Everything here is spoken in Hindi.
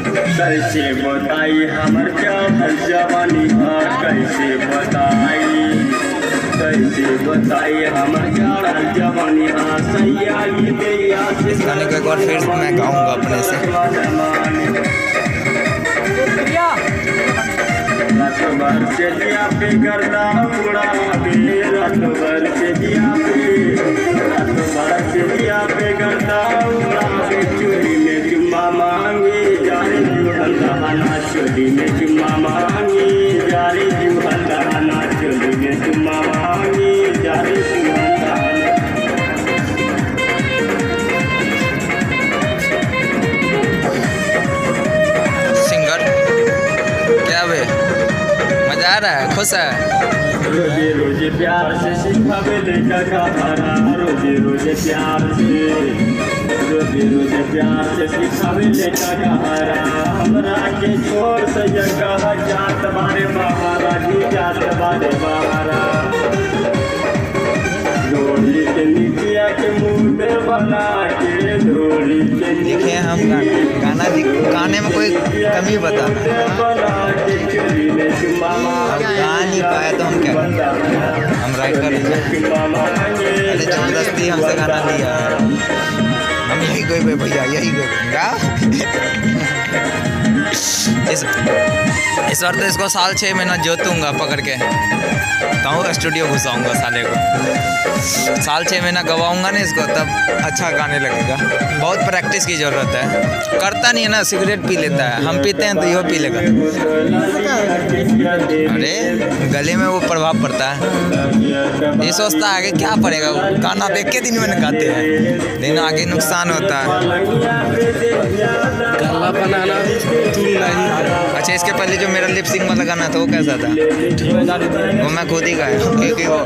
कैसे बताई हमर चढ़ल जवानी कैसे बताई हमर चढ़ल जवानी सैया इस गाने को एक बार फिर मैं गाऊंगा अपने से। रात भर से दिया पे करता उड़ा रात भर से दिया पे करता उड़ा चोरी में चुम्मा मांगे जारे जुहल दहाना चोरी में चुम्मा मांगे जारे जुहल दहाना चोरी में चुम्मा मांगे जारे जुहल दहाना। सिंगर क्या वे मजा आ रहा है, खुश है। रोजे रोजे प्यार से सिखावे देखा कहारा रोजे रोजे प्यार से सिखावे देखा कहारा हमरा के छोड़ से जगह जात बारे महाराजी जात बारे बहारा डोली के निकिया के मुंह पे बना के डोली के देखिए हम गाने में कोई कमी बताना गा नहीं पाया तो हम क्या करें, हम राइटर हैं। जबरदस्ती हमसे गाना लिया है, हम यही गए भैया यही गए गा। इस बार तो इसको साल 6 महीना जोतूंगा पकड़ के, कहूँ स्टूडियो घुसाऊंगा साले को। साल 6 महीना गवाऊंगा ना इसको, तब अच्छा गाने लगेगा। बहुत प्रैक्टिस की ज़रूरत है। करता नहीं है ना, सिगरेट पी लेता है, हम पीते हैं तो यो पी लेगा। अरे गले में वो प्रभाव पड़ता है। ये सोचता है आगे क्या पड़ेगा, गाना देख के दिन में गाते हैं लेकिन आगे नुकसान होता है। अच्छा इसके पहले जो मेरा लिपसिंग वाला गाना था वो कैसा था? वो मैं खुद ही गाया क्योंकि वो